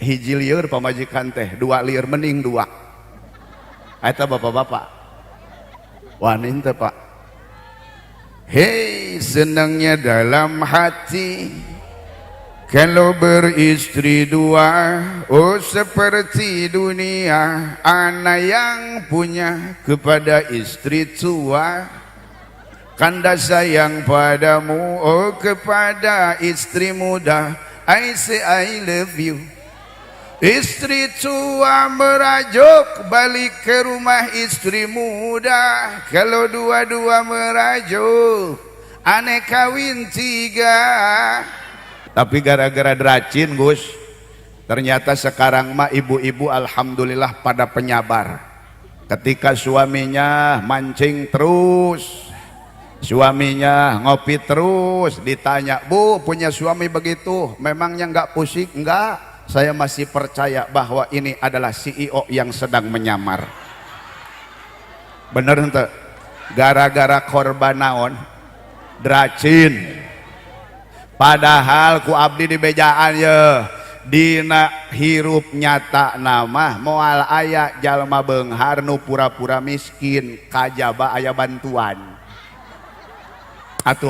hiji lieur pamajikan teh, 2 lieur mending 2. Eta bapak-bapak wanin teh Pak. Hei, senangnya dalam hati kalau beristri 2, oh seperti dunia anak yang punya kepada istri tua. Kanda sayang padamu, oh kepada istri muda, I say I love you. Istri tua merajuk balik ke rumah istri muda. Kalau dua-dua merajuk, aneh kawin 3. Tapi gara-gara deracin Gus, ternyata sekarang mah ibu-ibu alhamdulillah pada penyabar. Ketika suaminya mancing terus, suaminya ngopi terus, ditanya, "Bu, punya suami begitu, memangnya nggak pusing?" "Enggak, saya masih percaya bahwa ini adalah CEO yang sedang menyamar." Bener ente? Gara-gara korban naon? Deracin. Padahal ku abdi di bejaan ya, dina hirup nyata nama moal aya jalma beunghar nu pura-pura miskin, kajaba aya bantuan. Atuh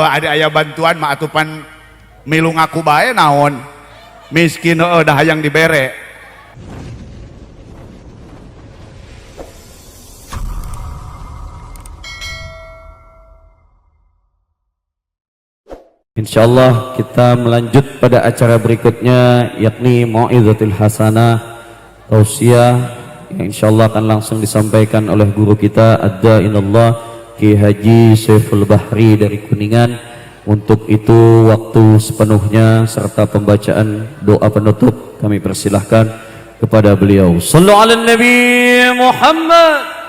ada aya bantuan mah atuh pan milu ngaku bae naon. Miskin dah hayang dibere. Insyaallah kita melanjut pada acara berikutnya, yakni Mau'izatul Hasanah Tausiah, yang insyaallah akan langsung disampaikan oleh guru kita Ad-Da'inallah Ki Haji Saiful Bahri dari Kuningan. Untuk itu waktu sepenuhnya serta pembacaan doa penutup kami persilahkan kepada beliau. Shallu 'alan Nabi Muhammad.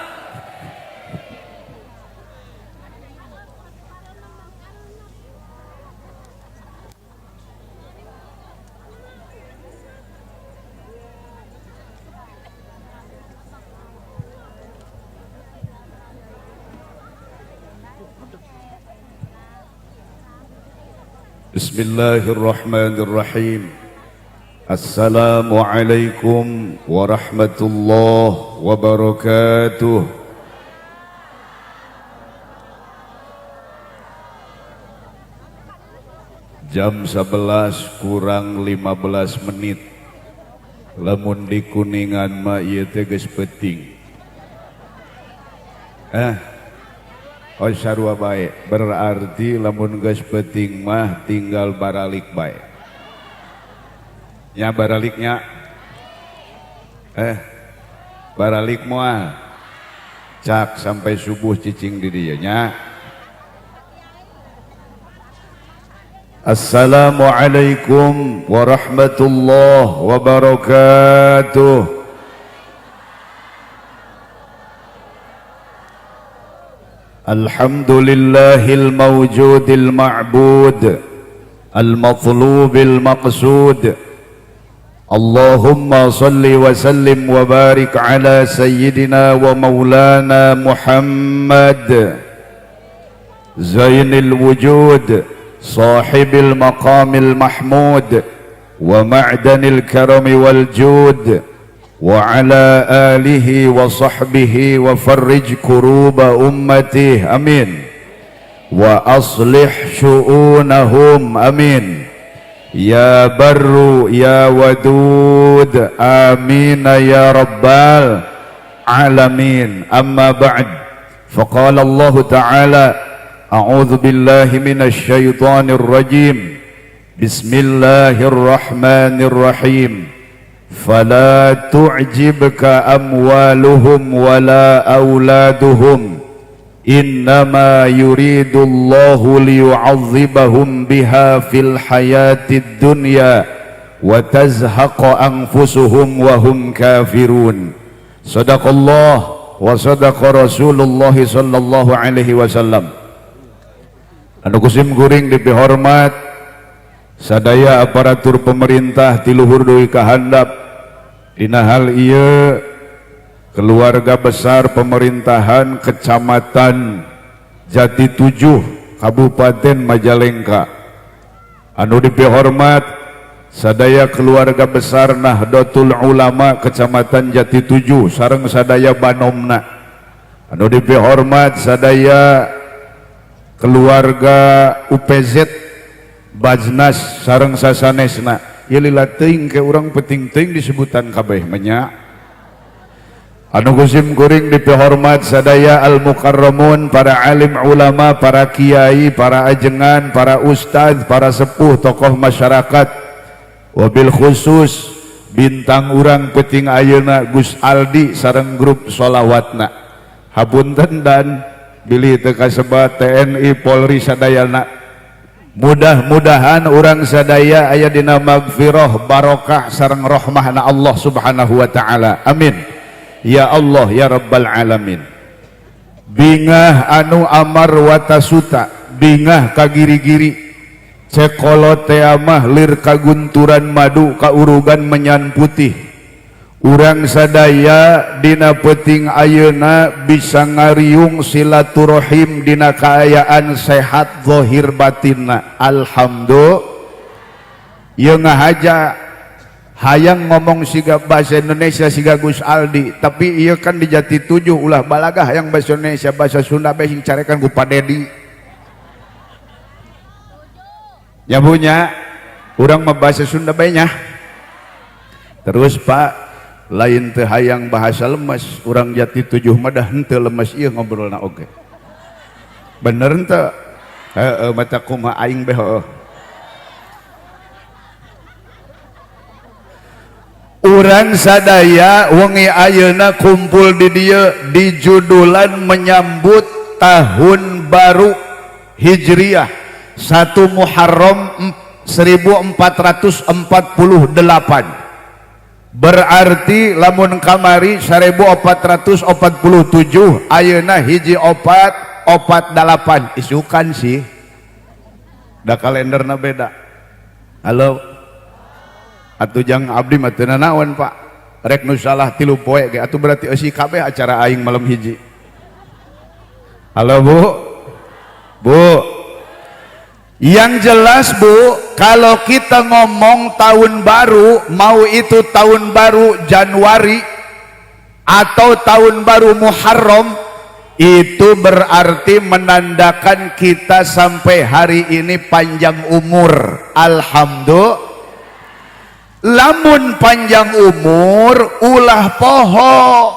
Bismillahirrahmanirrahim. Assalamualaikum warahmatullahi wabarakatuh. Jam 11 kurang 15 menit. Lamun di Kuningan mah ieu teh geus peuting. Oh sarua bae, berarti lamun geus peuting mah tinggal baralik bae. Nya baraliknya baralik moal cak sampai subuh cicing di dieu nya. Assalamualaikum warahmatullahi wabarakatuh. Alhamdulillahil mawjudil ma'bud al-matlubil maqsud. Allahumma salli wa sallim wa barik ala sayyidina wa maulana Muhammad zainil wujud sahibil maqamil mahmud wa ma'danil karami wal jud wa ala alihi wa sahbihi wa farrij kuruba ummati amin wa aslih syu'unahum amin ya barru ya wadud amin ya rabbal alamin. Amma ba'd, faqala Allah ta'ala a'udzu billahi minasy syaithanir rajim, bismillahirrahmanirrahim. فلا تعجبك أموالهم ولا أولادهم إنما يريد الله ليعذبهم بها في الحياة الدنيا وتزهق أنفسهم وهم كافرون. صدق الله وصدق رسول الله صلى الله عليه وسلم. Anu kusim guring dipihormat sadaya aparatur pemerintah ti luhur deui kahandap. Dina hal ieu keluarga besar pemerintahan Kecamatan Jati 7 Kabupaten Majalengka anu dipihormat sadaya keluarga besar Nahdlatul Ulama Kecamatan Jati 7 sareng sadaya banomna anu dipihormat sadaya keluarga UPZ Bajnas sareng sasanesna ieu lila teuing ke urang penting teuing disebutan kabeh nya. Anu kusim kuring dipihormat sadaya al-mukarramun, para alim ulama, para kiai, para ajengan, para ustadz, para sepuh, tokoh masyarakat, wabil khusus bintang urang peting ayeuna Gus Aldi sareng grup sholawatna. Hapunten dan bilih teu kasebat TNI Polri sadayana. Mudah-mudahan urang sadaya aya dina magfirah barokah sareng rahmahna Allah Subhanahu wa taala. Amin. Ya Allah ya Rabbal Alamin. Bingah anu amar watasuta, bingah kagiri-giri, cekolot teamah lir kagunturan madu kaurugan menyan putih. Urang sadaya dina peting ayeuna bisa ngariung silaturahim dina kaayaan sehat zahir batinna. Alhamdulillah. Ieu ngahaja hayang ngomong siga bahasa Indonesia siga Gus Aldi, tapi iya kan di Jati 7 ulah balagah yang bahasa Indonesia bahasa Sunda sing carekan ku Pak Dedi. Ya punya urang mah bahasa Sunda bae nya. Terus Pak lain teu hayang bahasa lemes, urang Jati 7 mah dah henteu lemes ieu ngobrolna oge. Bener henteu? Heeh mata kumaha aing beh heueuh. Urang sadaya wengi ayeuna kumpul di dieu di judulan menyambut tahun baru Hijriah 1 Muharram 1448. Berarti lamun kamari 1447 ayeuna hiji 448 isukan sih. Da kalenderna beda. Halo. Atuh jang abdi mah teu naon Pak, rek nu salah 3 poe ge atuh berarti eusi kabeh acara aing malam hiji. Halo Bu. Bu. Yang jelas Bu, kalau kita ngomong tahun baru, mau itu tahun baru Januari atau tahun baru Muharram, itu berarti menandakan kita sampai hari ini panjang umur. Alhamdulillah. Lamun panjang umur ulah poho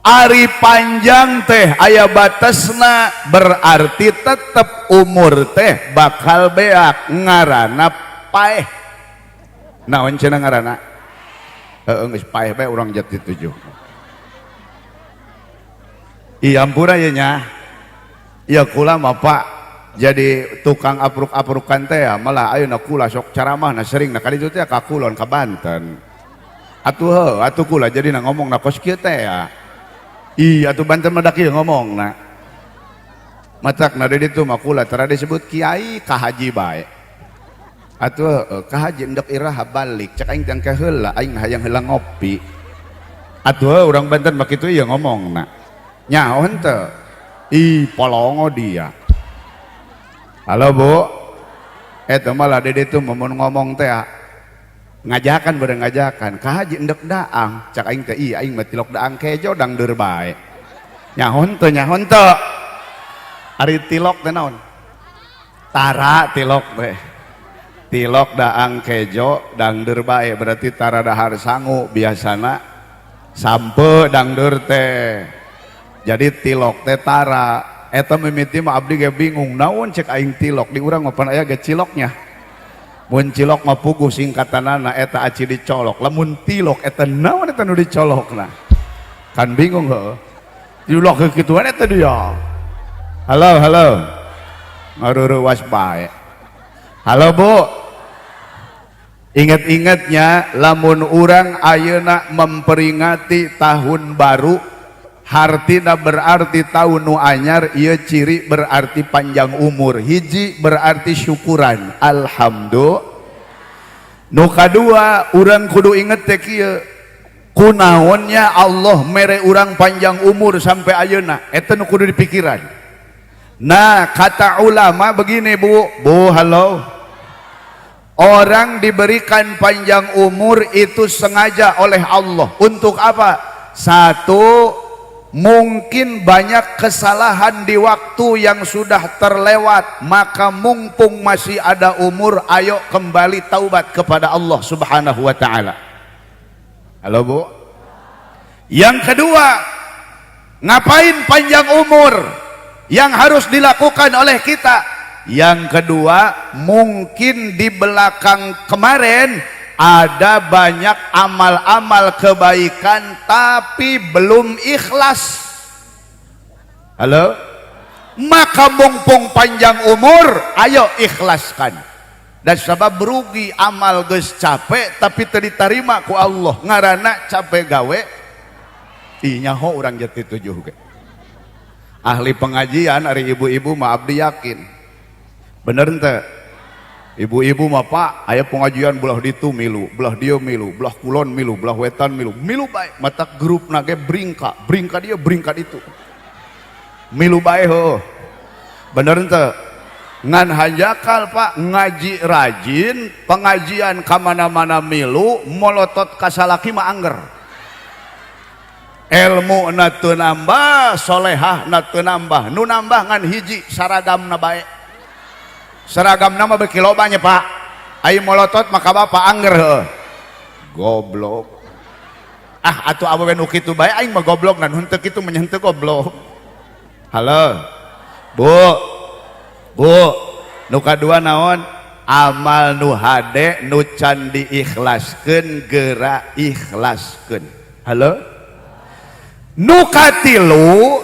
ari panjang teh aya batasna, berarti tetep umur teh bakal beak ngaranna paeh. Naon cenah ngaranna? Heeh geus paeh bae urang Jati 7. Iya ampura ieu nya. Ieu kula mah Pak jadi tukang apruk-aprukan teh malah ayeuna kula sok caramahna sering na kali itu teh ka Kulon ka Banten. Atuh atuh kula jadi na ngomong na kos kieu teh ya. Iya atuh Banten mah da kieu ngomongna. Matakna di ditu mah kula tara disebut kiai ka haji bae. Atuh ka haji endek iraha balik cek aing tang ka heula aing hayang heula ngopi. Atuh urang Banten mah kitu ieu ngomongna. Nyaon teu? Ih polongo dia. Halo Bu, eta malah di ditu mun ngomong teh ngajakan bareng ngajakan ka haji endek daang cak aing teh ieu aing mah tilok daang kejo dangdeur bae. Nyahon teu ari tilok teh naon? Tara tilok teh. Tilok daang kejo dangdeur bae berarti tara dahar sangu biasana sampe dangdeur teh. Jadi tilok teh tara. Eta mimiti mah abdi ge bingung naon cek aing tilok di urang mah pan aya ge ciloknya. Mun cilok mah puguh singkatanana eta aci dicolok. Lamun tilok eta naon eta nu dicolokna? Kan bingung heuh. Tilok ge kituan eta dia. Halo. Ngaruruwas bae. Halo Bu. Ingat-ingatnya lamun urang ayeuna memperingati tahun baru hartina berarti tahun nu anyar, ieu ciri berarti panjang umur, hiji berarti syukuran. Alhamdulillah. Nu kadua urang kudu inget teh kieu kunaonnya Allah mere urang panjang umur sampai ayeuna eta nu kudu dipikiran. Nah kata ulama begini Bu halo, Orang diberikan panjang umur itu sengaja oleh Allah. Untuk apa? Satu, mungkin banyak kesalahan di waktu yang sudah terlewat, maka mumpung masih ada umur, ayo kembali taubat kepada Allah Subhanahu wa taala. Halo Bu. Yang kedua, ngapain panjang umur? Yang harus dilakukan oleh kita. Yang kedua, mungkin di belakang kemarin ada banyak amal-amal kebaikan tapi belum ikhlas. Halo? Maka mumpung panjang umur, ayo ikhlaskan. Dan sebab berugi amal geus capek tapi teu diterima ku Allah. Ngaranna capek gawe. Ih nyaho urang jati 7 ge. Ahli pengajian ari ibu-ibu mah abdi yakin. Bener ente? Ibu-ibu mah Pak, aya pengajian belah ditu milu, belah dia milu, belah kulon milu, belah wetan milu, milu baik. Mata grup nage bringka dia bringka itu. Milu baik ho. Bener ente? Ngan hajakal Pak ngaji rajin, pengajian kamana-mana milu, molotot kasalaki mah angger. Ilmu na teu nambah, solehah na teu nambah. Nu nambah ngan hiji saragamna bae. Seragam nama berkilobanya Pak. Ayo molotot maka bapak angger heuh. Goblok. Ah atuh awewe nu kitu bae aing mah goblok dan henteu kitu menyentuh goblok. Halo. Bu. Nu kadua naon? Amal nu hade nu can diikhlaskeun geura ikhlaskeun. Halo. Nu katilu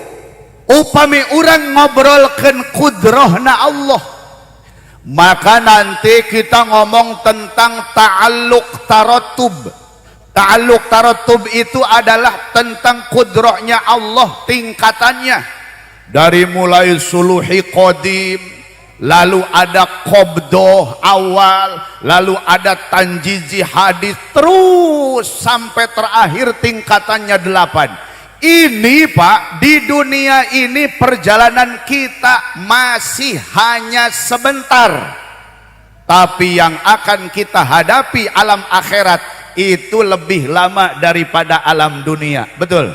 upami urang ngobrolkeun kudrahna Allah, maka nanti kita ngomong tentang ta'alluq taratub. Ta'alluq taratub itu adalah tentang kudrahnya Allah, tingkatannya. Dari mulai suluhi qadim, lalu ada qabdoh awal, lalu ada tanjizi hadis, terus sampai terakhir tingkatannya 8. Ini Pak, di dunia ini perjalanan kita masih hanya sebentar, tapi yang akan kita hadapi alam akhirat itu lebih lama daripada alam dunia. Betul?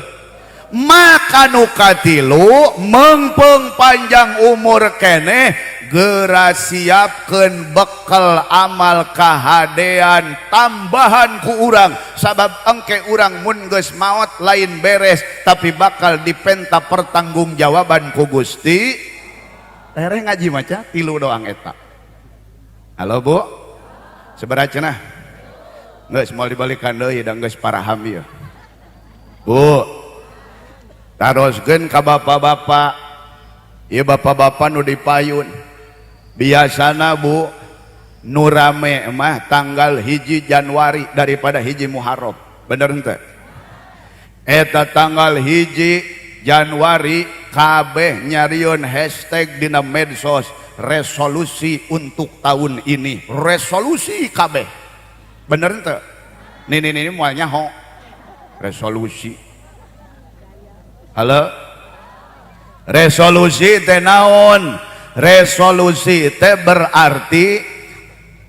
Maka nukatilu mengpeng panjang umur keneh geura siapkeun bekal amal kahadean tambahan ku urang, sabab engke urang mun geus maot lain beres tapi bakal dipenta pertanggungjawaban ku Gusti. Tere ngaji maca 3 doang eta. Halo Bu, sabaraha cenah? Geus moal dibalikan deui da geus paraham ieu. Bu, taroskeun ka bapak-bapak, ieu bapak-bapak nu dipayun. Biasana Bu, nu rame mah tanggal 1 Januari daripada 1 Muharram. Bener ente? Eta tanggal 1 Januari kabeh nyariun hashtag dina medsos resolusi untuk tahun ini. Resolusi kabeh. Bener ente? Ini moalnya ho resolusi. Halo? Resolusi teh naon? Resolusi teh berarti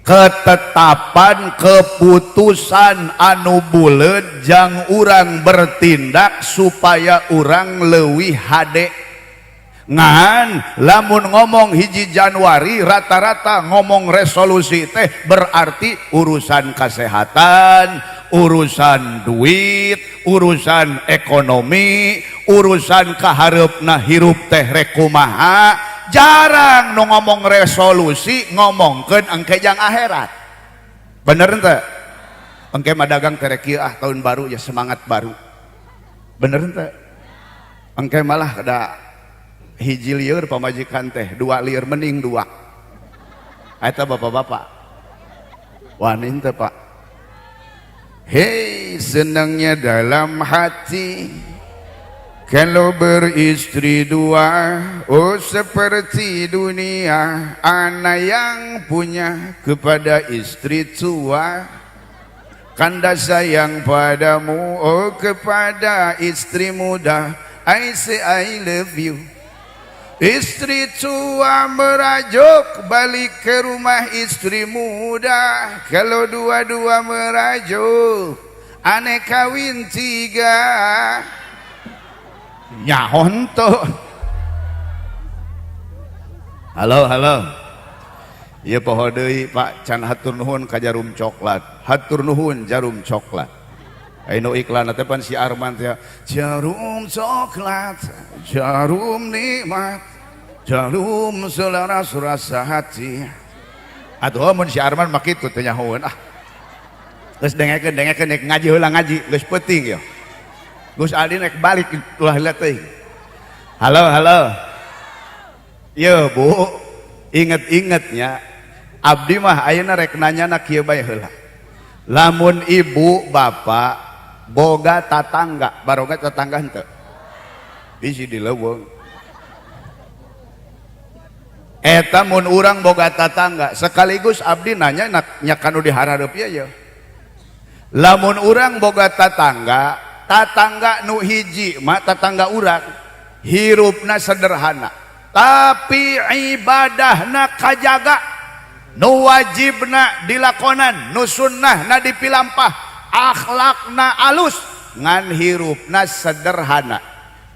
ketetapan keputusan anu buleud jang urang bertindak supaya urang leuwih hade. Ngan lamun ngomong 1 Januari rata-rata ngomong resolusi teh berarti urusan kesehatan, urusan duit, urusan ekonomi, urusan kahareupna hirup teh rek kumaha. Jarang nu ngomong resolusi ngomongkeun engke jang akhirat. Bener ente? Engke mah dagang teh rek tahun baru ya semangat baru. Bener ente? Engke malah ada 1 lieur pamajikan teh, 2 lieur mending 2. Eta bapak-bapak. Wani teh Pak. Hei, senangnya dalam hati kalau beristri 2, oh seperti dunia. Anak yang punya kepada istri tua, kanda sayang padamu, oh kepada istri muda. I say I love you. Istri tua merajuk balik ke rumah istri muda. Kalau dua-dua merajuk aneh kawin tiga. Nyahon tuh. Halo. Iya poho deui Pak can hatur nuhun ka jarum coklat. Hatur nuhun jarum coklat. Aino iklan teh pan si Arman teh jarum coklat, jarum nikmat, jarum selaras rasa hati. Atuh mun si Arman mah kitu teh nyahoeun ah. Geus dengekeun ngaji heula ngaji geus peuting ya. Gus Aldi naik balik ulah heula teuing. Halo. Ieu Bu, inget-ingetnya abdi mah ayeuna rek nanyana kieu bae heula. Lamun ibu bapak boga tatangga, baroga tatangga henteu. Bisi di leuweung. Eta mun urang boga tatangga, sekaligus abdi nanya nya kanu dihareup ya. Lamun urang boga tatangga nu hiji mah tatangga urang hirupna sederhana, tapi ibadahna kajaga. Nu wajibna dilakonan, nu sunnahna dipilampah, akhlakna alus, ngan hirupna sederhana.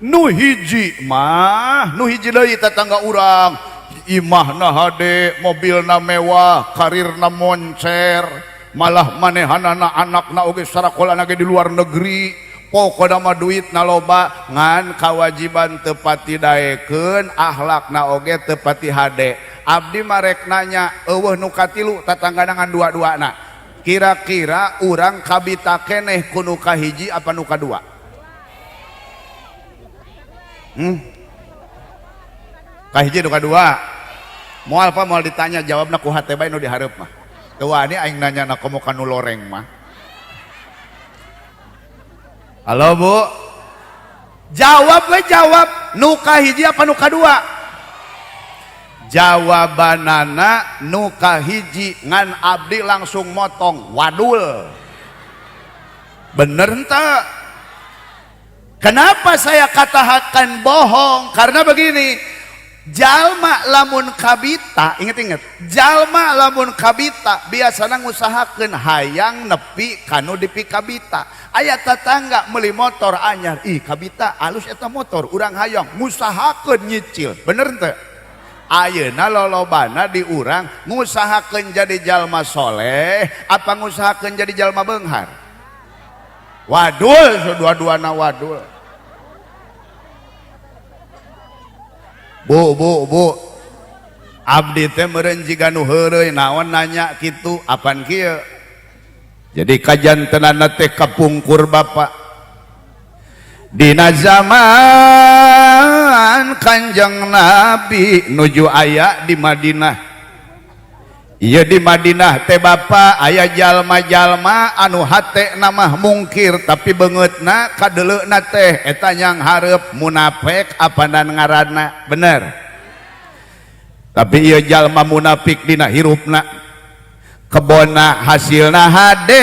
Nu hiji deui tetangga urang, imahna hade, mobilna mewah, karirna moncer, malah manehanana anakna oge sarakolana ge di luar negeri, pokona mah duitna loba, ngan kawajiban teu pati daekeun, akhlakna oge teu pati hade. Abdi marek nanya eueuh nu katilu tatanggana ngan dua-duana. Kira-kira urang kabita keneh ku nu kahiji apa nu kadua? Kahiji nu kadua. Moal apa moal ditanya jawabna ku hate bae nu dihareup mah. Teu wani aing nanyana komo ka nu loreng mah. Halo Bu. Jawab nu kahiji apa nu kadua? Jawabanana nu kahiji, ngan abdi langsung motong wadul. Bener henteu? Kenapa saya katakan bohong? Karena begini, jalma lamun kabita, inget jalma lamun kabita biasana ngusahakeun hayang nepi kanu dipi kabita. Aya tetangga meuli motor anyar, ih kabita alus eta motor, urang hayang ngusahakeun nyicil. Bener henteu? Ayeuna lolobana di urang ngusahakeun jadi jalma soleh apa ngusahakeun jadi jalma beunghar? Wadul, dua-duana wadul. Bu, abdi teh meureun jiga nu heureuy naon nanya kitu apan kieu. Jadi kajantenana teh kapungkur Bapak. Dina zaman Kanjeng Nabi nuju aya di Madinah. Ieu di Madinah teh Bapak aya jalma-jalma anu hate namah mungkir tapi beungeutna kadeuleuna teh eta nyang hareup munafik apanan ngaranna. Bener. Tapi ieu jalma munafik dina hirupna kebonna hasilna hade,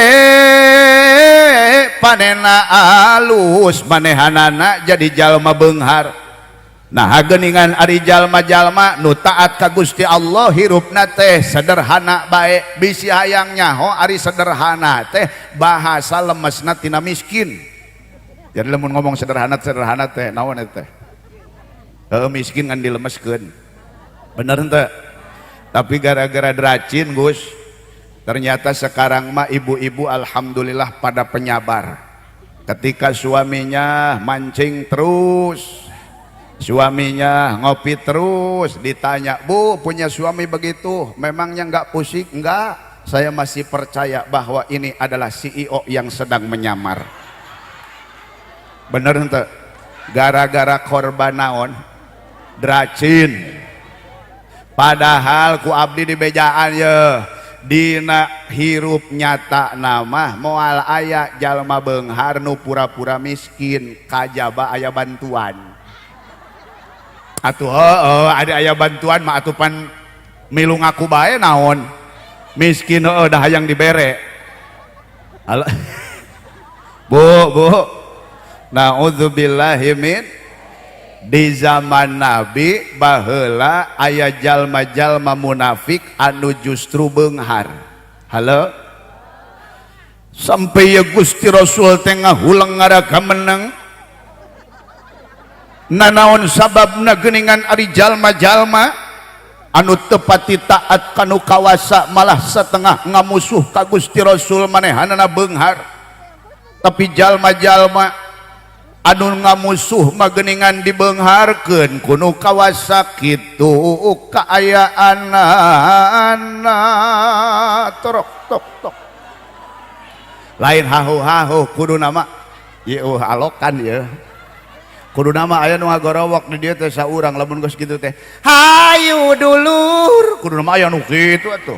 panena alus, manehanana jadi jalma beunghar. Nah geuningan ari jalma-jalma nu taat ka Gusti Allah hirupna teh sederhana bae, bisi hayang nyaho ari sederhana teh bahasa lemesna tina miskin. Jadi lamun ngomong sederhana teh naon eta teh? Miskin ngan dilemeskeun. Bener henteu? Tapi gara-gara dracin Gus, ternyata sekarang mah ibu-ibu alhamdulillah pada penyabar. Ketika suaminya mancing terus, suaminya ngopi terus, ditanya, Bu punya suami begitu memangnya nggak pusing? Enggak, saya masih percaya bahwa ini adalah CEO yang sedang menyamar. Bener ente? Gara-gara korban naon? Dracin. Padahal ku abdi di bejaan ya, dina hirup nyata nama moal aya jalma beunghar nu pura-pura miskin kajaba aya bantuan. Atuh ada aya bantuan mah atuh pan milu ngaku bae naon miskin dah hayang dibere. Bu naudzubillahi min di zaman Nabi baheula aya jalma-jalma munafik anu justru beunghar. Halo, sampai ya Gusti Rasul teh ngahulang ngaraga menang nanaon sababna geuningan ari jalma-jalma anu teu pati taat kanu kawasa malah setengah ngamusuh ka Gusti Rasul manehanana beunghar. Tapi jalma-jalma anu ngamusuh mah geuningan dibeungharkeun kuno kawasa kitu kaayaanna torok tok tok lain hahu-hahu kudu nama ieu alokan ya kudu nama aya nu ngagorowok di dieu teh saurang lamun geus kitu teh hayu dulur kudu nama aya nu kitu atuh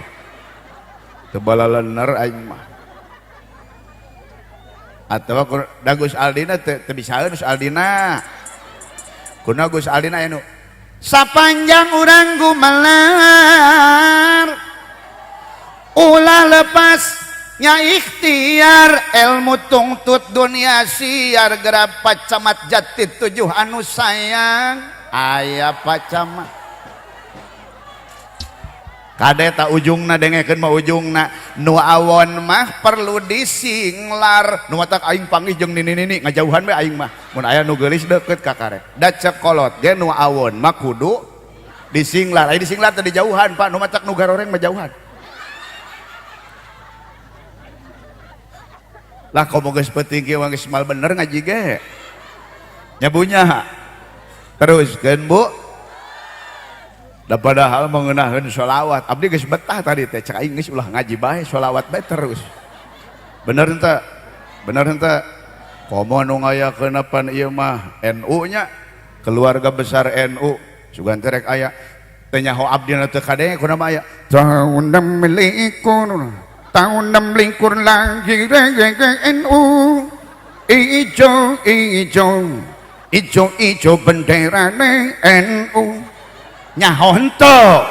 teu balalener aing mah atau Gus Aldina teu bisaeun Gus Aldina kuna Gus Aldina anu sapanjang urang gumelar ulah lepas nya ikhtiar ilmu tungtut dunia siar gerap pacamat jati 7 anu sayang aya pacamat kade tak ujungna dengekeun mah ujungna nu awon mah perlu disinglar nu matak aing panggih jeung nini ngajauhan we aing mah mun aya nu geulis deukeut ka karek da cekolot ge nu awon mah kudu disinglar aya disinglar teh dijauhan Pak nu matak nu garoreng mah jauhan lah komo geus peuting kieu geus mal bener ngaji ge nyabunya teruskeun Bu. Da padahal mengenaheun sholawat abdi geus betah tadi teh cek aing geus ulah ngaji bae sholawat bae terus bener henteu komo nu ngayakeun ieu mah NU nya keluarga besar NU sugan terek aya teh nyaho abdina teu kadenge kunaha aya tahun 6 likur lahir NU ijo benderane NU nyaho henteu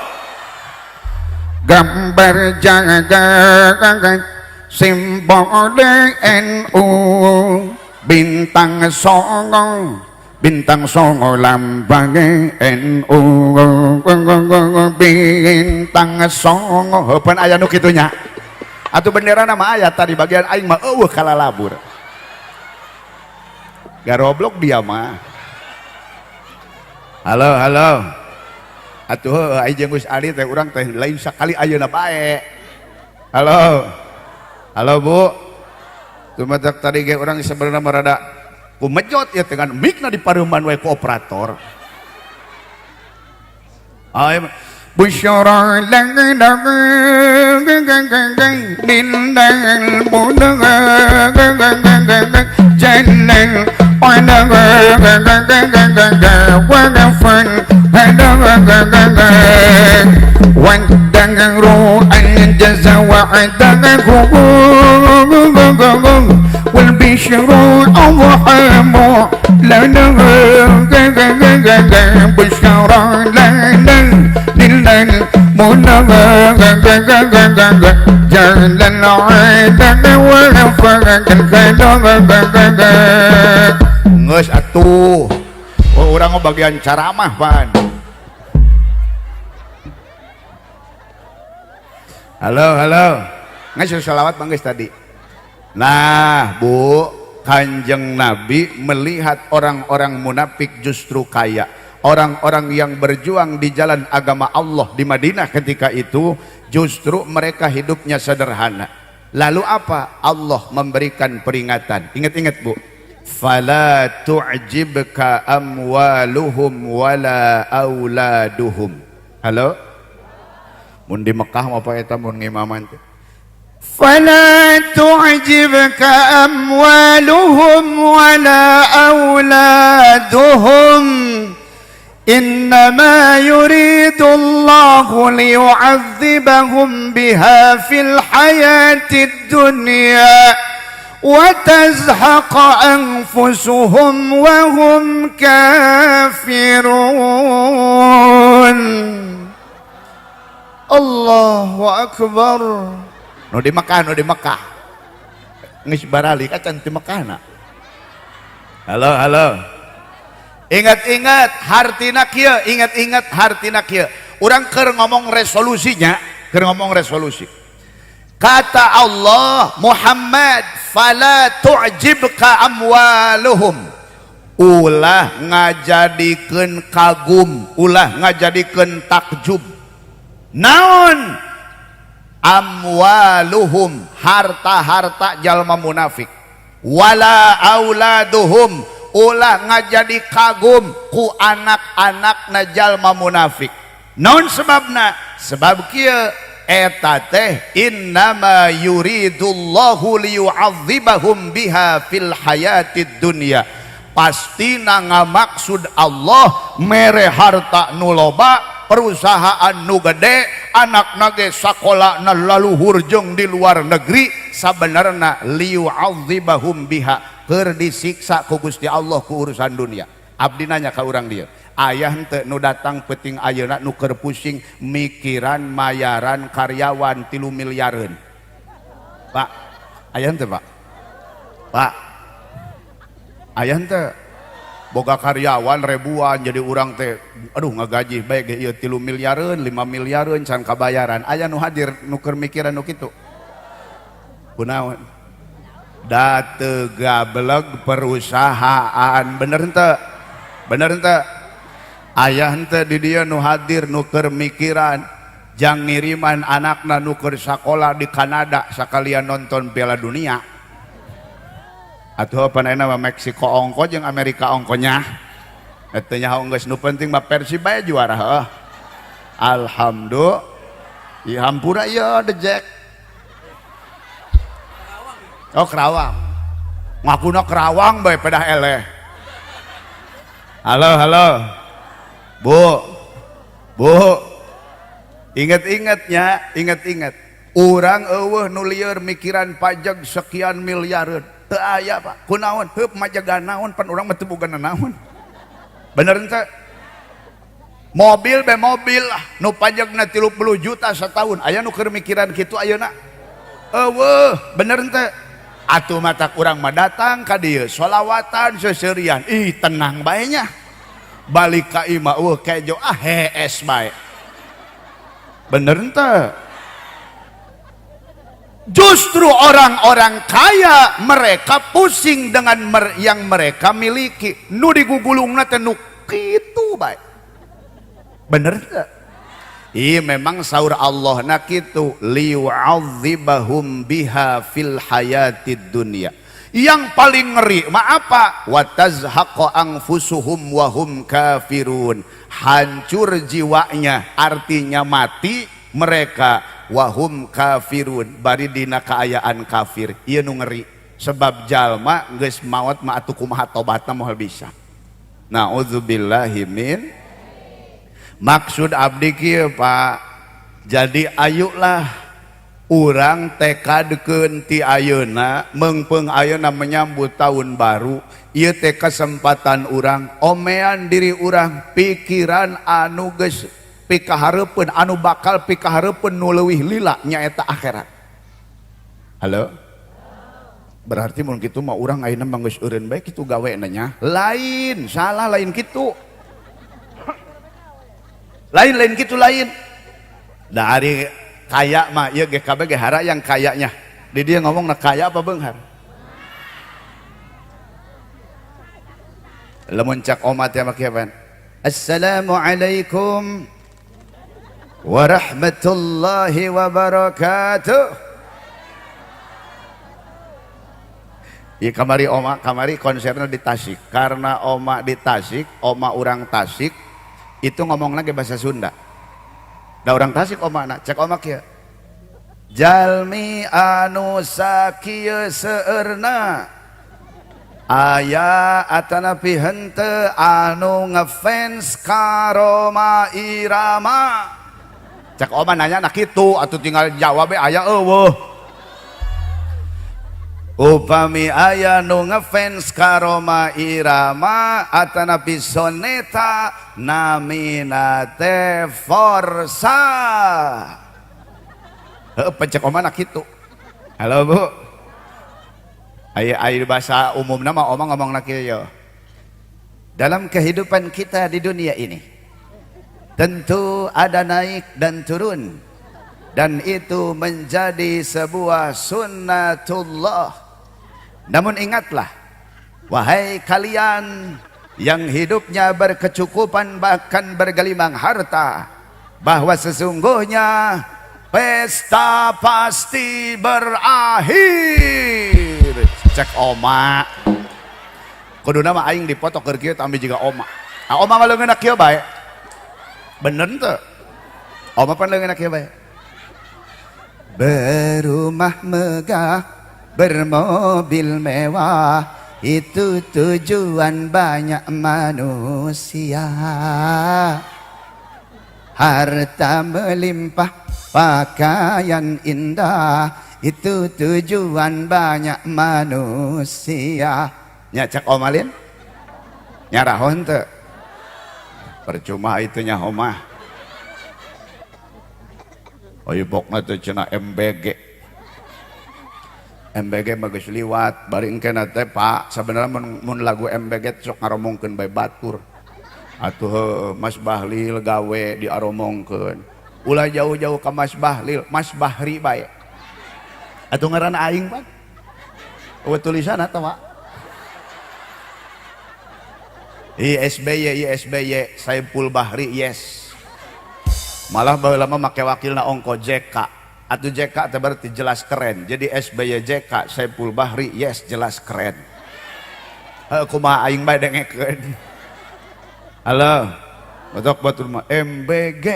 gambar jagat simbol NU bintang songo lambang NU bintang songo heupeun aya nu kitu nya atuh benderana mah aya tadi bagian aing mah eueuh kalalabur garoblok dia mah halo atuh aing jeung Gus Ali teh urang teh lain sakali ayeuna bae. Halo Bu. Tumadak tadi ge urang sebenarnya marada kumejot ya dengan mikna di pareuman wae ku operator. Ay busyara lang وَانْتَغْرُوا الْجَزَ وَعْدَغُ وَالْبِشْرُ أَوْحَمُ لَنَا بُشْرَى لَنَا لِلْمُنَى جَلَ الْعَدَغ وَلَفَقَ الْكَلَغَ ngeus atuh urang bagian caramah pan. Halo ngasih sholawat bangkis tadi. Nah Bu, Kanjeng Nabi melihat orang-orang munafik justru kaya, orang-orang yang berjuang di jalan agama Allah di Madinah ketika itu justru mereka hidupnya sederhana. Lalu apa? Allah memberikan peringatan. Ingat-ingat Bu, fala tu'jibka amwaluhum wala auladuhum. Halo, mun di Mekah apa eta mun ngimaman teh fala tu'jibka amwaluhum wala auladuhum innama yuridullahu liyu'adzibahum biha fil hayatid dunya wa tazhaqa anfusuhum wa hum kafirun. Allahu Akbar. Nu di Mekah geus barali ka can ti Mekahna. Halo Ingat-ingat hartina kieu, ingat-ingat hartina kieu. Urang keur ngomong resolusinya, keur ngomong resolusi. Kata Allah, Muhammad, fala tu'jibka amwaluhum. Ulah ngajadikeun kagum, ulah ngajadikeun takjub. Naon? Amwaluhum, harta-harta jalma munafik. Wala auladuhum, ulah ngajadi kagum ku anak-anak na jalma munafik. Naon sebabna? Sebab kieu eta teh innama yuridullahu liyu'adzibahum biha fil hayatid dunya. Pastina ngamaksud Allah mere harta nu loba, perusahaan nu gede, anak nage sakola na laluhur jeung di luar negeri, sabenerna liyu'adzibahum biha, keur disiksa ku Gusti Allah ku urusan dunia. Abdi nanya ka urang dieu, aya henteu nu datang peuting ayeuna nu keur pusing mikiran mayaran karyawan 3 miliareun? Pak, aya henteu Pak? Pak, aya henteu? Boga karyawan ribuan jadi urang teh aduh ngagaji bae ge ieu 3 miliareun 5 miliareun can kabayaran. Aya nu hadir nu keur mikiran nu kitu? Kunaon? Da teu gablek perusahaan, bener henteu? Bener henteu? Aya henteu di dieu nu hadir nu keur mikiran jang ngiriman anakna nu keur sakola di Kanada sakalian nonton Piala Dunia? Atuh panena mah Meksiko ongko jeung Amerika ongkonya. Eta nya geus nu penting mah Persib bae juara heuh. Alhamdulillah. Ieu hampura ieu The Jack. Oh Kerawang. Ngakuna Kerawang bae pedah eleh. Halo, halo. Bu. Ingat-ingatnya, ingat-ingat. Urang eueuh nu lieur mikiran pajak sekian miliareun. Teu aya Pak. Kunaon? Heup majaga naon pan urang mah teu boga naon. Bener henteu? Mobil be mobil lah nu pajakna 30 juta setahun. Aya nu keur mikiran kitu ayeuna? Eueuh, bener henteu? Atuh mata urang mah datang ka dieu sholawatan seuseurean. Ih, tenang bae nya. Balik ka imah eueuh kejo hees bae. Bener henteu? Justru orang-orang kaya mereka pusing dengan yang mereka miliki. Nu digugulungna teh nu kitu bae. Bener teu? Ih memang saur Allah na kitu liyu'adzibahum biha fil hayatid dunya. Yang paling ngeri mah apa? Wa tazhaqa anfusuhum wa hum kafirun. Hancur jiwanya, artinya mati mereka wahum kafirun, bari dina kaayaan kafir. Ieu nu ngeri sebab jalma geus maot mah atuh kumaha tobatna moal bisa. Nauzubillahi min. Maksud abdi kieu Pak, jadi ayulah urang tekadkeun ti ayeuna meungpeung ayeuna menyambut tahun baru. Ieu teh kesempatan urang omean diri urang pikiran anu geus pikahareupeun anu bakal pikahareupeun nu leuwih lila nyaeta akhirat. Halo? Berarti mun kitu mah urang ayeuna mah geus eureun bae kitu gaweana nya. Lain, salah lain kitu. Lain kitu lain. Dari kaya mah ieu ge kabeh ge hara yang kayanya. Di dia ngomongna kaya apa beunghar? Lamun cak omat ya mah kieu pan. Assalamualaikum warahmatullahi wabarakatuh. Iya kamari oma, kamari konsernya di Tasik. Karena oma di Tasik, oma orang Tasik itu ngomong lagi bahasa Sunda. Da orang Tasik oma nak, cek oma kieu. Jalmi anu sakieu seueurna aya atanapi henteu anu ngefans ka Rhoma Irama. Cek oma nanya nak kitu atuh tinggal jawab we aya eueuh. Upami aya nu ngefans ka Rhoma Irama atanapi soneta namina teh Forza. Heuh cek oma nak kitu. Halo Bu. Aya bahasa umumna mah oma ngomongna kieu. dalam kehidupan kita di dunia ini tentu ada naik dan turun, dan itu menjadi sebuah sunnatullah. Namun ingatlah, wahai kalian yang hidupnya berkecukupan bahkan bergelimang harta, bahwa sesungguhnya pesta pasti berakhir. Cek oma kuduna mah aing dipoto keur kieu tambi juga oma. Ah oma mah leungeunna kieu bae. Bener teu? Oma pan leungeunna kieu bae. Berumah megah, bermobil mewah, itu tujuan banyak manusia. Harta melimpah, pakaian indah, itu tujuan banyak manusia. Nya cek omalin nyarahon teu? Percuma itunya omah. Oibokna teh cenah MBG. MBG bagus liwat bari engke teh Pak, sebenarnya mun lagu MBG sok ngaromongkeun bae batur. Atuh Mas Bahlil gawe diaromongkeun. Ulah jauh-jauh ka Mas Bahlil, Mas Bahri bae. Atuh ngaranna aing Pak. Eueuh tulisan eta Pak. ISBY Saiful Bahri yes. Malah baheula mah make wakilna ongko JK. Atuh JK teh berarti jelas keren. Jadi SBY JK Saiful Bahri yes jelas keren. Kumaha aing bae dengekeun. Halo, batok batur mah MBG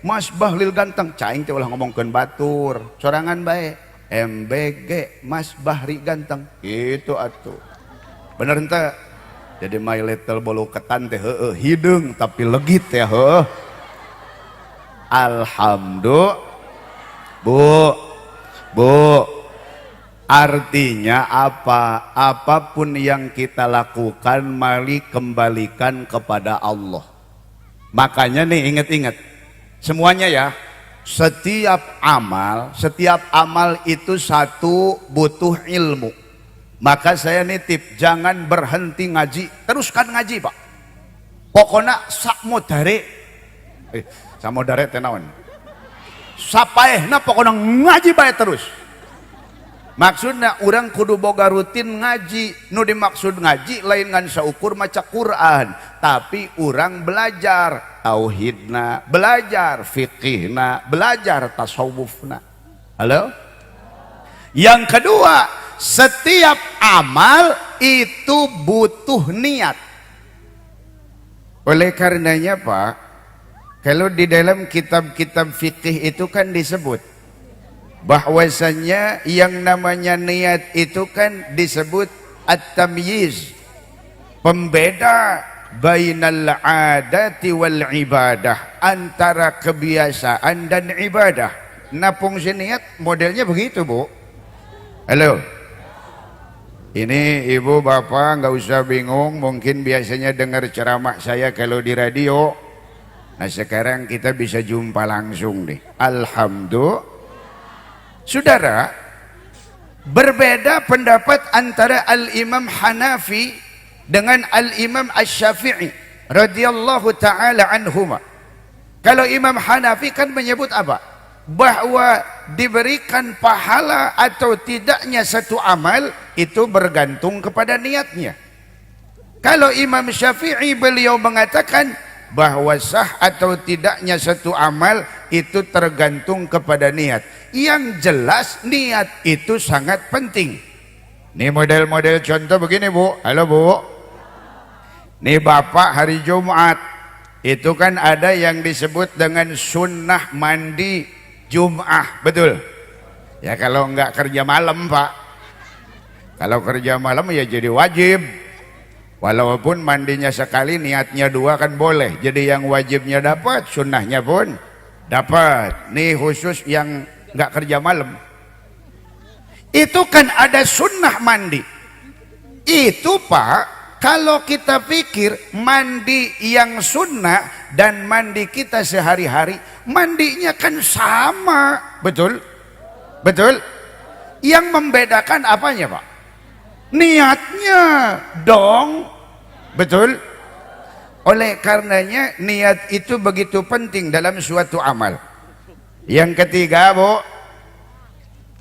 Mas Bahlil ganteng, caing teh ulah ngomongkeun batur, sorangan bae. MBG Mas Bahri ganteng, gitu atuh. Bener ente? Jadi my little bolu ketan teh heueuh hideung tapi legit ya heueuh. Alhamdulillah. Bu, artinya apa? Apapun yang kita lakukan mari kembalikan kepada Allah. Makanya nih ingat-ingat semuanya ya, setiap amal itu satu butuh ilmu. Maka saya nitip jangan berhenti ngaji, teruskan ngaji Pak. Pokoknya sakmodare samodare teh naon? Sapaehna pokoknya ngaji bae terus. Maksudnya orang kudu boga rutin ngaji. Nu dimaksud ngaji lain ngan saukur maca Quran, tapi orang belajar tauhidna, belajar fikihna, belajar tasawufna. Halo? Yang kedua, setiap amal itu butuh niat. Oleh karenanya Pak, kalau di dalam kitab-kitab fikih itu kan disebut bahwasanya yang namanya niat itu kan disebut at-tamyiz, pembeda bainal adati wal ibadah, antara kebiasaan dan ibadah. Nah fungsi niat modelnya begitu Bu. Halo, ini ibu bapak nggak usah bingung, mungkin biasanya dengar ceramah saya kalau di radio. Nah sekarang kita bisa jumpa langsung nih. Alhamdulillah. Saudara, berbeda pendapat antara Al-Imam Hanafi dengan Al-Imam Asy-Syafi'i radhiyallahu taala anhuma. Kalau Imam Hanafi kan menyebut apa? Bahwa diberikan pahala atau tidaknya satu amal itu bergantung kepada niatnya. Kalau Imam Syafi'i beliau mengatakan bahwa sah atau tidaknya satu amal itu tergantung kepada niat. Yang jelas niat itu sangat penting. Ini model-model contoh begini Bu. Halo Bu. Nih Bapak hari Jumat itu kan ada yang disebut dengan sunnah mandi Jum'ah, betul? Ya kalau enggak kerja malam Pak. Kalau kerja malam ya jadi wajib. Walaupun mandinya sekali niatnya dua kan boleh. Jadi yang wajibnya dapat, sunnahnya pun dapat. Nih khusus yang nggak kerja malam. Itu kan ada sunnah mandi. Itu Pak, kalau kita pikir mandi yang sunnah dan mandi kita sehari-hari, mandinya kan sama, betul? Betul? Yang membedakan apanya Pak? Niatnya dong. Betul? Oleh karenanya niat itu begitu penting dalam suatu amal. Yang ketiga, Bu,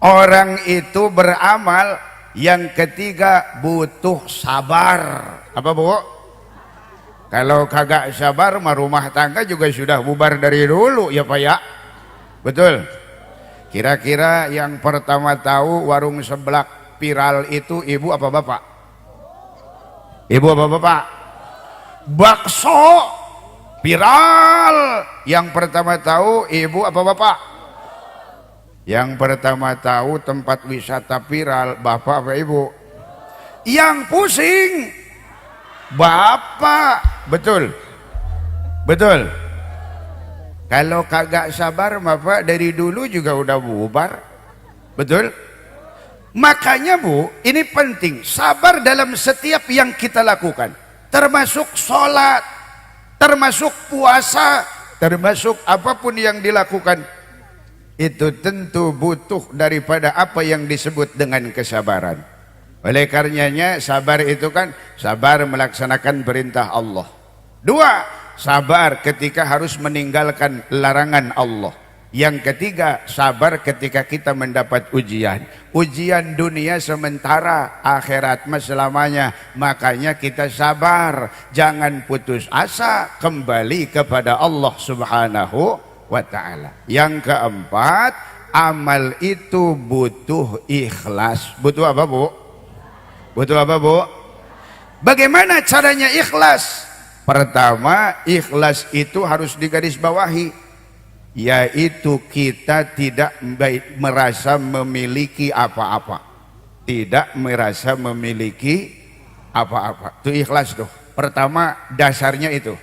orang itu beramal. Yang ketiga, butuh sabar. Apa, Bu? Kalau kagak sabar mah rumah tangga juga sudah bubar dari dulu ya Pak ya. Betul. Kira-kira yang pertama tahu warung seblak viral itu ibu apa bapak? Ibu apa bapak? Bakso viral. Yang pertama tahu ibu apa bapak? Yang pertama tahu tempat wisata viral bapak apa ibu? Yang pusing bapak. Betul. Betul. Kalau kagak sabar bapak dari dulu juga udah bubar. Betul. Makanya Bu, ini penting, sabar dalam setiap yang kita lakukan, termasuk sholat, termasuk puasa, termasuk apapun yang dilakukan, itu tentu butuh daripada apa yang disebut dengan kesabaran. Oleh karenanya sabar itu kan sabar melaksanakan perintah Allah. Dua, sabar ketika harus meninggalkan larangan Allah. Yang ketiga, sabar ketika kita mendapat ujian. Ujian dunia sementara, akhirat mah selamanya. Makanya kita sabar, jangan putus asa, kembali kepada Allah Subhanahu wa ta'ala. Yang keempat, amal itu butuh ikhlas. Butuh apa, Bu? Butuh apa, Bu? Bagaimana caranya ikhlas? Pertama, ikhlas itu harus digarisbawahi, yaitu kita tidak merasa memiliki apa-apa, tidak merasa memiliki apa-apa. Itu ikhlas tuh. Pertama, dasarnya itu.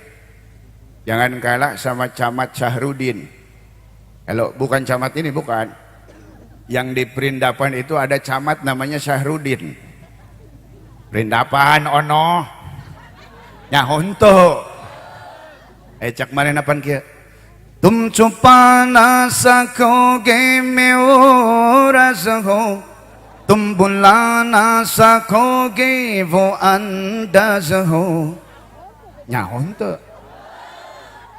Jangan kalah sama Camat Syahrudin. Kalau bukan camat ini, bukan. Yang di Perindapan itu ada camat namanya Syahrudin. Perindapan ono nyahunto. Cak mana napan kia? तुम छुपा ना सकोगे मैं वो राज़ हो, तुम बुला ना सकोगे वो अंदाज़ हो. Nyahon tuh.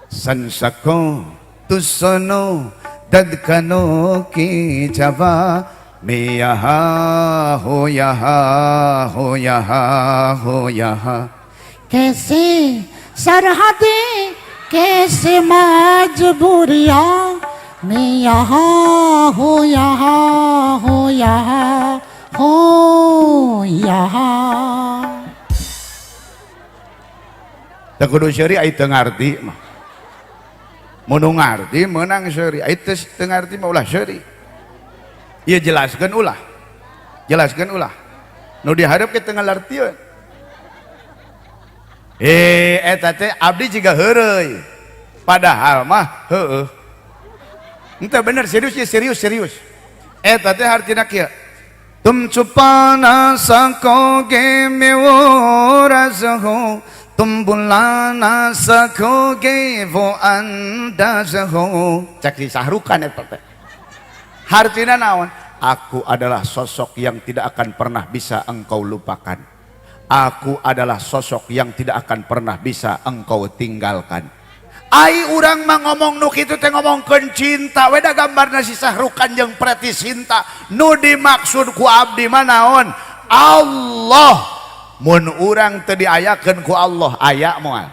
San sako tu suno dadkano ki java मैं यहाँ हो यहाँ हो यहाँ हो यहाँ. कैसे सरहदें कैसे मजबूरियाँ, मैं यहाँ हो यहाँ हो यहाँ हो यहाँ. Tak kudu syari ai teu ngarti mah. Mun ngarti meunang syari, ai teu ngarti mah ulah syari. Ieu jelaskeun ulah. Jelaskeun ulah. Nu dihareup ke teu ngalartieun. Eta teh abdi juga heureuy. Padahal mah heueuh. Ente bener serius ya, serius. Eta teh artina kieu. Tum chupana sakoge me wo raz ho, tum bulana sakoge wo andaz ho. Cak disahrukan eta teh. Hartina naon? Aku adalah sosok yang tidak akan pernah bisa engkau lupakan. Aku adalah sosok yang tidak akan pernah bisa engkau tinggalkan. Ai urang mah ngomong nu kitu teh ngomongkeun cinta, weda gambarna si Sahrukan jeung Preti Sinta. Nu dimaksud ku abdi mah naon? Allah. Mun urang teu diayakeun ku Allah, aya moal.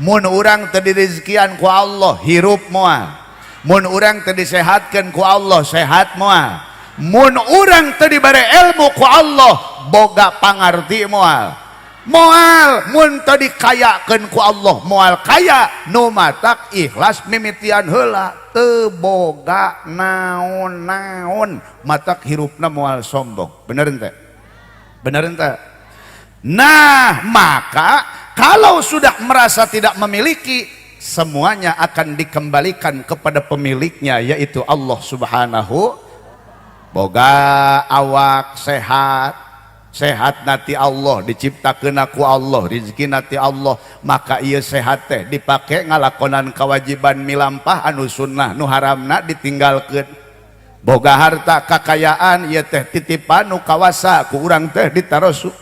Mun urang teu direzkian ku Allah, hirup moal. Mun urang teu disehatkeun ku Allah, sehat moal. Mun urang teu dibere ilmu ku Allah, boga pangarti moal. Moal mun teu dikayakeun ku Allah, moal kaya. Nu matak ikhlas mimitian heula, teu boga naon-naon, matak hirupna moal sombong. Bener ente? Bener ente? Nah, maka kalau sudah merasa tidak memiliki, semuanya akan dikembalikan kepada pemiliknya, yaitu Allah Subhanahu. Boga awak sehat, sehat nati Allah, diciptakeun ku Allah, rezeki nati Allah, maka ieu sehat teh dipake ngalakonan kewajiban milampah anu sunnah, nu haramna ditinggalkeun. boga harta kekayaan ieu teh titipan nu kawasa ku urang teh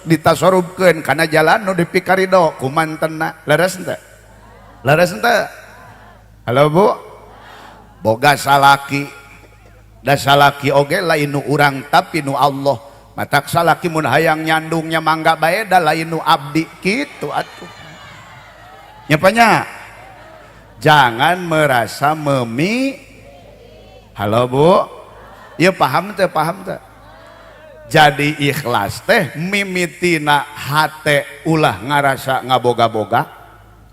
ditasorubkeun kana jalan nu dipikarido ku mantenna. Leres henteu? Leres henteu? Halo Bu, boga salaki, da salaki oge lain nu urang tapi nu Allah. Matak salaki mun hayang nyandungnya mangga bae da lain nu abdi kitu atuh. Nyapanya? Jangan merasa Halo Bu, ya paham teh, paham teh. Jadi ikhlas teh mimitina hate ulah ngarasa ngaboga-boga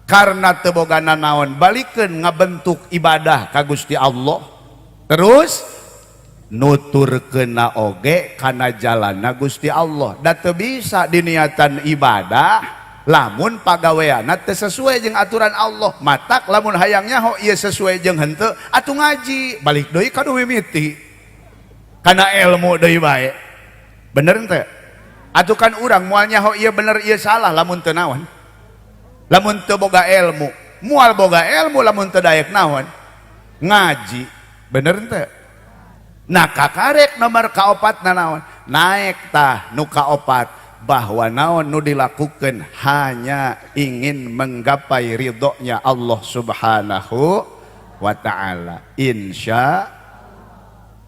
karena tebogana naon balikeun ngabentuk ibadah ka Gusti Allah. Terus nuturkeunna oge kana jalanna Gusti Allah. Da teu bisa diniatan ibadah lamun pagaweana teu sesuai jeung aturan Allah. Matak lamun hayang nyaho ieu sesuai jeung henteu atuh ngaji balik deui ka nu mimiti kana ilmu deui bae. Bener henteu? Atuh kan urang moal nyaho ieu bener ieu salah lamun teu naon, lamun teu boga ilmu. Moal boga ilmu lamun teu daek naon ngaji. Bener henteu? Nah kakarek nomor kaopatna naon naek tah nu kaopat bahwa naon nu dilakukan hanya ingin menggapai ridhonya Allah Subhanahu wa ta'ala. Insya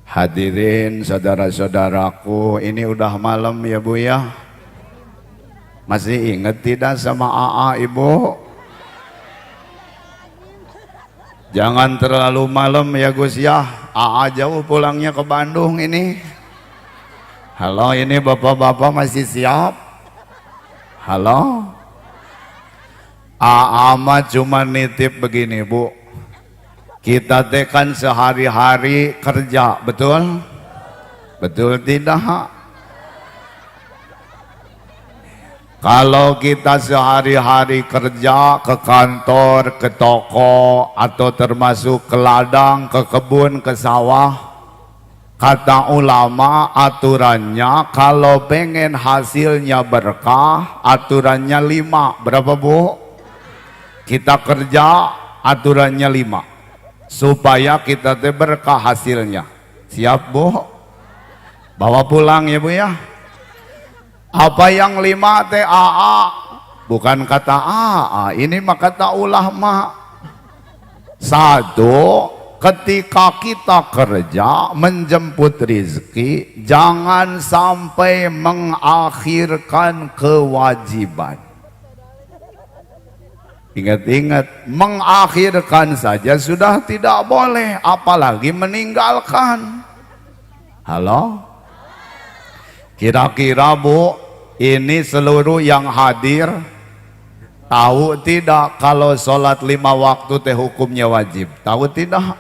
hadirin saudara-saudaraku, ini udah malam ya Bu ya. Masih ingat tidak sama AA Ibu? Jangan terlalu malam ya Gus ya. AA jauh pulangnya ke Bandung ini. Halo, ini bapak-bapak masih siap? Halo? Mah cuma nitip begini Bu, kita teh kan sehari-hari kerja, betul? Betul tidak? Kalau kita sehari-hari kerja ke kantor, ke toko, atau termasuk ke ladang, ke kebun, ke sawah, kata ulama aturannya kalau pengen hasilnya berkah aturannya 5. Berapa Bu? Kita kerja aturannya 5 supaya kita teh berkah hasilnya. Siap Bu? Bawa pulang ya Bu ya. Apa yang 5 teh AA? Bukan kata AA, ini mah kata ulama. 1, ketika kita kerja menjemput rizki, jangan sampai mengakhirkan kewajiban. Ingat-ingat, mengakhirkan saja sudah tidak boleh, apalagi meninggalkan. Halo? Kira-kira Bu, ini seluruh yang hadir tahu tidak kalau sholat 5 waktu teh hukumnya wajib? Tahu tidak?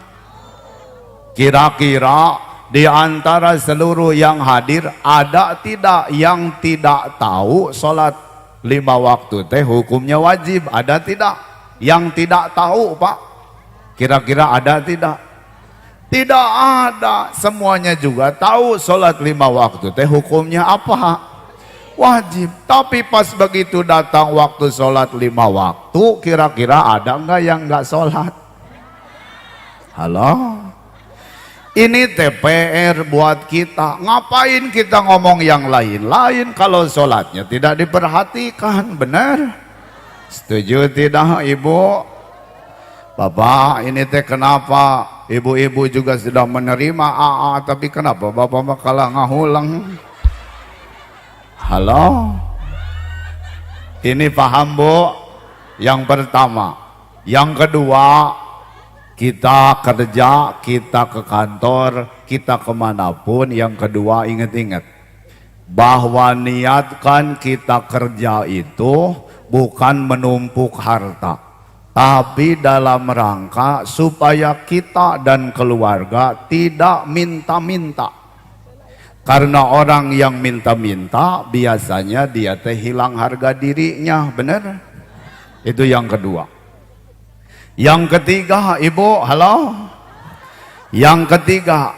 Kira-kira di antara seluruh yang hadir ada tidak yang tidak tahu sholat 5 waktu teh hukumnya wajib? Ada tidak? Yang tidak tahu Pak? Kira-kira ada tidak? Tidak ada. Semuanya juga tahu sholat 5 waktu teh hukumnya apa? Wajib. Tapi pas begitu datang waktu sholat 5 waktu, kira-kira ada enggak yang enggak sholat? Halo? Ini TPR buat kita. Ngapain kita ngomong yang lain-lain kalau sholatnya tidak diperhatikan? Benar? Setuju tidak Ibu? Bapak, ini teh kenapa ibu-ibu juga sudah menerima AA, tapi kenapa Bapak kalah ngahulang? Halo? Ini paham Bu? Yang pertama. Yang kedua, kita kerja, kita ke kantor, kita kemanapun. Yang kedua, ingat-ingat bahwa niatkan kita kerja itu bukan menumpuk harta, tapi dalam rangka supaya kita dan keluarga tidak minta-minta. Karena orang yang minta-minta biasanya dia teh hilang harga dirinya. Benar? Itu yang kedua. Yang ketiga Ibu, halo? Yang ketiga,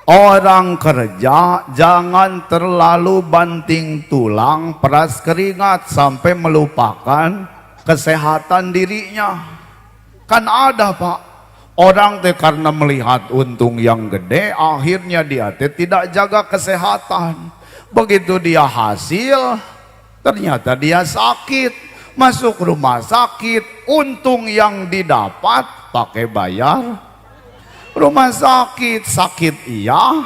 orang kerja jangan terlalu banting tulang, peras keringat sampai melupakan kesehatan dirinya. Kan ada Pak, Orang teh karena melihat untung yang gede, akhirnya dia teh tidak jaga kesehatan. Begitu dia hasil, ternyata dia sakit, masuk rumah sakit. Untung yang didapat pakai bayar rumah sakit. Sakit iya,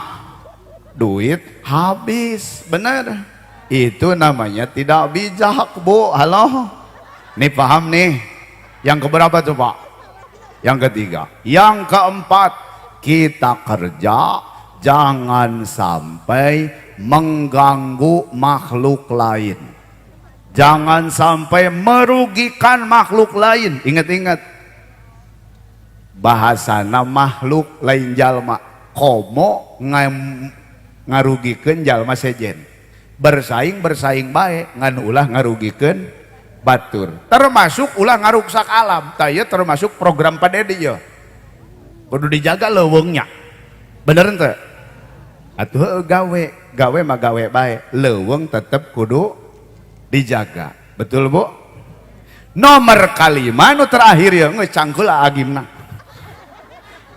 duit habis. Bener, itu namanya tidak bijak, Bu. Halo, nih paham nih? Yang keberapa tuh Pak? Yang ketiga. Yang keempat, kita kerja jangan sampai mengganggu makhluk lain, jangan sampai merugikan makhluk lain. Ingat-ingat, bahasana makhluk lain jalma, komo ngarugikeun jalma sejen, bersaing baik, ngan ulah ngarugikeun batur, termasuk ulah ngaruksak alam. Taya termasuk program padedi ya, kudu dijaga leuweungnya. Bener ente? Atuh gawe mah gawe bae, leuweung tetep kudu dijaga. Betul Bu? Nomor kalima nu terakhir ya, geus cangkul agimna.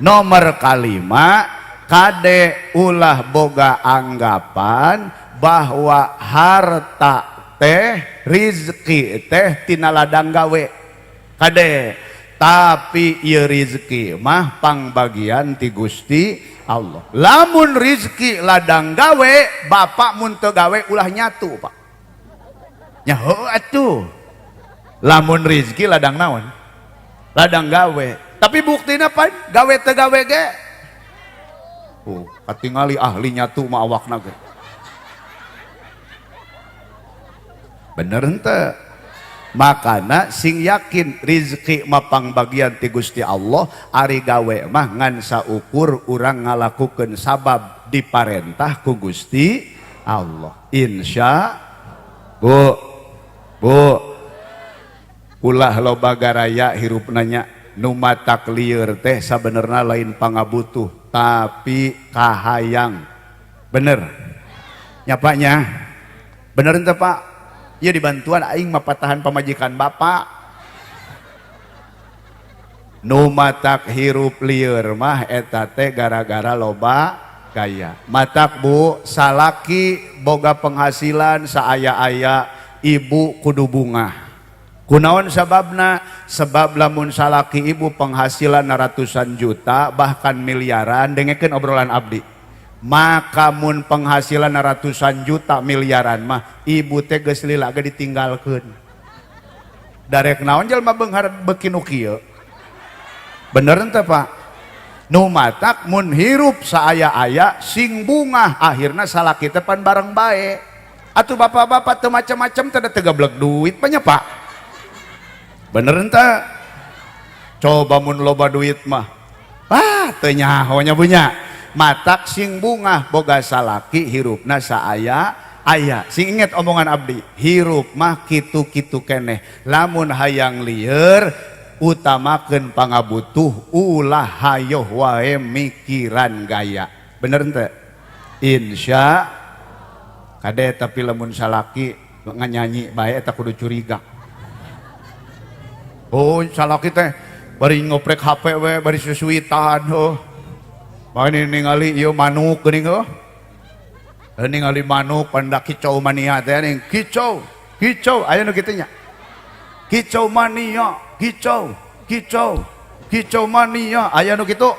Nomor kalima, kade ulah boga anggapan bahwa harta teh rizki teh tina ladang gawe. Kade, tapi ieu rizki mah pangbagian ti Gusti Allah. Lamun rizki ladang gawe, bapak mun teu gawe ulah nyatu Pak. Nyaho atuh. Lamun rizki ladang naon? Ladang gawe. Tapi buktina pan gawe teu gawe ge. Katingali ahli nyatu mah awakna ge. Bener ente? Makana sing yakin rizki mapang bagian ti Gusti Allah, ari gawe mah ngan saukur urang ngalakukeun sabab diparentah ku Gusti Allah. Insya Bu ulah loba garaya hirup nanya nu matak lieur teh sabenerna lain pangabutuh tapi kahayang. Bener nyapanya? Bener ente Pak? Ya dibantuan aing mapatahan pamajikan bapak. Nu matak hirup lieur mah eta teh gara-gara loba gaya. Matak Bu, salaki boga penghasilan saaya-aya, ibu kudu bungah. Kunaon sababna? Sebab lamun salaki ibu penghasilan ratusan juta bahkan miliaran, dengekeun obrolan abdi. Maka mun penghasilan ratusan juta miliaran mah ibu teh geus lila ge ditinggalkeun. Darek naon jelema beunghar beuki nu kieu? Bener ente Pak? Nu matak mun hirup saaya-aya sing bungah, akhirna salaki teh pan bareng bae. Atuh bapak-bapak teu macam-macam teh teu gablek duit nya Pak. Bener ente? Coba mun loba duit mah teu nyaho nya punya. Matak sing bungah boga salaki hirupna saaya-aya. Sing inget omongan abdi, hirup mah kitu-kitu keneh. Lamun hayang lieur utamakeun pangabutuh, ulah hayoh wae mikiran gaya. Bener ente? Insya kade. Tapi lamun salaki nganyanyi bae eta kudu curiga. Oh salaki teh bari ngoprek HP we, bari susuitan Ini ningali ieu manuk geuning ningali manuk panda kicau mania teh ning kicau aya nu kitu nya. Kicau mania, kicau mania aya nu kitu.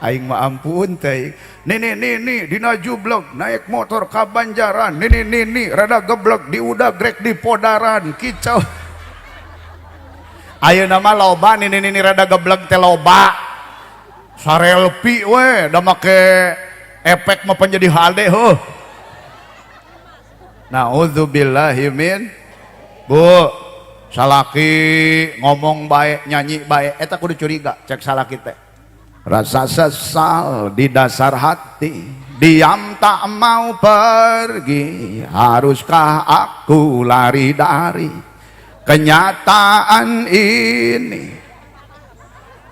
Aing mah ampun teh. Nih dina jublog naik motor ka Banjaran. Nih rada geblek di udagrek di Podaran kicau. Ayeuna mah loba nih rada geblek teh loba. Sarelpi we da make efek mah penjadi halde Naudzubillahi min. Bu, salaki ngomong baik, nyanyi baik, eta kudu curiga cek salaki teh. Rasa sesal di dasar hati, diam tak mau pergi, haruskah aku lari dari kenyataan ini?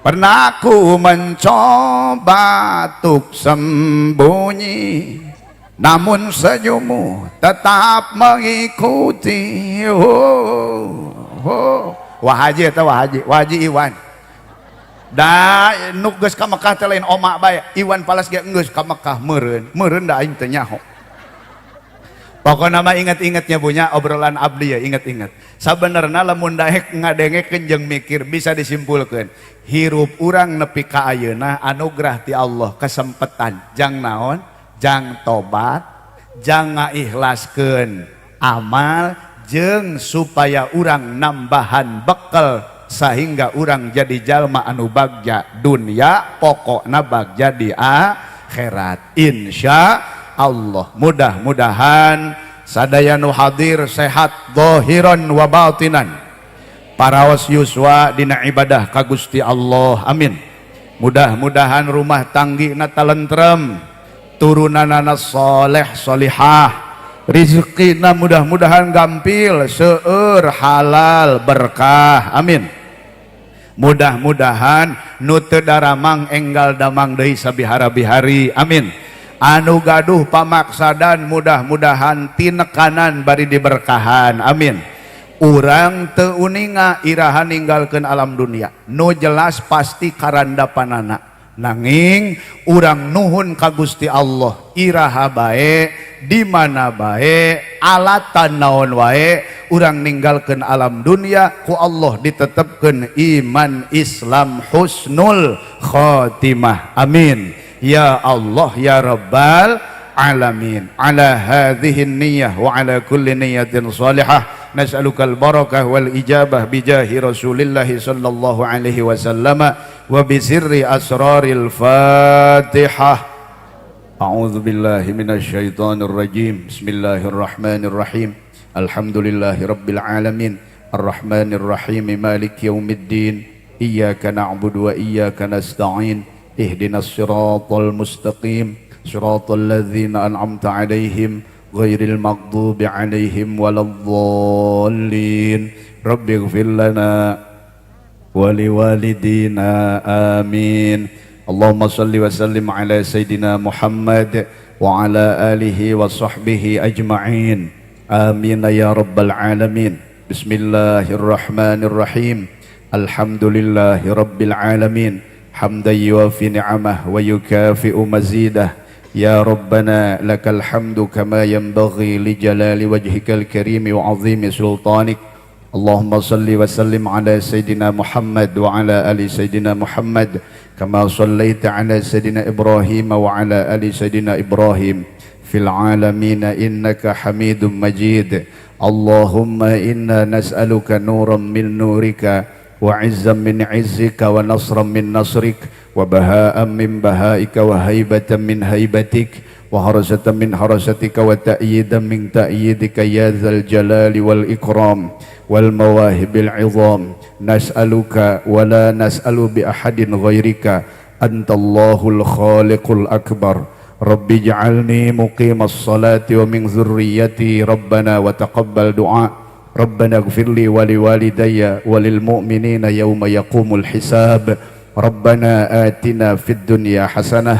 Pernah ku mencoba untuk sembunyi, namun senyummu tetap mengikuti. Wahaji atau Wahaji Iwan. Da nu geus ka Mekah teh lain oma bae. Iwan palas ge geus ka Mekah meureun da aing teu nyaho. Pokokna mah ingat-ingatnya punya obrolan abdi ya, ingat-ingat. Sabenerna lamun daek ngadengekeun jeung mikir bisa disimpulkeun. Hirup urang nepi ka ayeuna anugerah ti Allah, kesempetan. Jang naon? Jang tobat, jang ngaikhlaskeun amal, jeung supaya urang nambahan bekal sehingga urang jadi jalma anu bagja dunia, pokokna bagja di akhirat. Insya Allah. Mudah-mudahan sadaya nu hadir sehat zahiran wa batinan, paraos yuswa dina ibadah ka Gusti Allah, amin. Mudah-mudahan rumah tanggina talentrem, turunanana soleh solihah, rizkina mudah-mudahan gampil seueur halal berkah, amin. Mudah-mudahan nu teu daramang enggal damang deui sabihara-bihari, amin. Anu gaduh pamaksadan mudah-mudahan tinekanan bari diberkahan, amin. Urang teu uninga iraha ninggalkeun alam dunia, nu jelas pasti karandapanana, nanging urang nuhun ka Gusti Allah iraha bae di mana bae alatan naon wae urang ninggalkeun alam dunia ku Allah ditetepkeun iman Islam husnul khotimah, amin. Ya Allah ya Rabbal alamin. Ala hadhihi niyyah wa ala kulli niyyatin salihah nas'alukal barakah wal ijabah bijahi Rasulillah sallallahu alaihi wasallam wa bi sirri asraril Fatihah. A'udzu billahi minasy syaithanir rajim. Bismillahirrahmanirrahim. Alhamdulillahi rabbil alamin. Arrahmanir rahim. Maliki yaumiddin. Iyyaka na'budu wa iyyaka nasta'in. Ihdinas siratal mustaqim, siratal ladzina an'amta 'alaihim ghairil maghdubi 'alaihim waladdallin. Rabbighfir lana wa liwalidina, amin. Allahumma shalli wa sallim ala sayidina Muhammad wa ala alihi wa sahbihi ajma'in, amin ya rabbal alamin. Bismillahirrahmanirrahim. Alhamdulillahi rabbil alamin. حمدا يوافي نعمه ويكافئ مزيده يا ربنا لك الحمد كما ينبغي لجلال وجهك الكريم وعظيم سلطانك. اللهم صل وسلم على سيدنا محمد وعلى آل سيدنا محمد كما صليت على سيدنا إبراهيم وعلى آل سيدنا إبراهيم في العالمين إنك حميد مجيد. اللهم إنا نسألك نورا من نورك وعزا من عزك ونصرا من نصرك وبهاء من بهائك وهيبة من هيبتك وهرسة من هرستك وتأييدا من تأييدك يا ذا الجلال والإكرام والمواهب العظام. نسألك ولا نسأل بأحد غيرك، أنت الله الخالق الأكبر. رب اجعلني مقيم الصلاة ومن ذريتي ربنا وتقبل دعاء. ربنا اغفر لي ولوالدي وللمؤمنين يوم يقوم الحساب. ربنا آتنا في الدنيا حسنة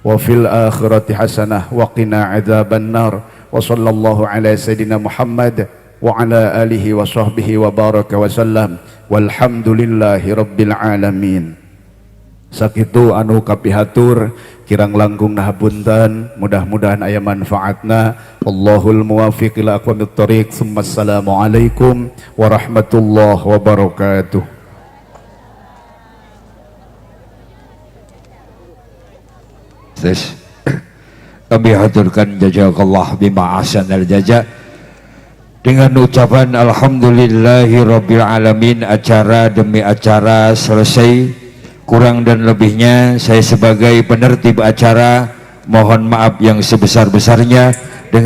وفي الآخرة حسنة وقنا عذاب النار. وصلى الله على سيدنا محمد وعلى آله وصحبه وبارك وسلم والحمد لله رب العالمين. Sakitu anu kapihatur kirang langkung nahapunten, mudah-mudahan aya manfaatna. Allahul muwaffiq ila aqwamit thoriq. Assalamualaikum warahmatullahi wabarakatuh. Kami haturkan jazakallah bima ahsanal jaza dengan ucapan alhamdulillahi rabbil alamin. Acara demi acara selesai. Kurang dan lebihnya saya sebagai penertib acara mohon maaf yang sebesar-besarnya. Dengan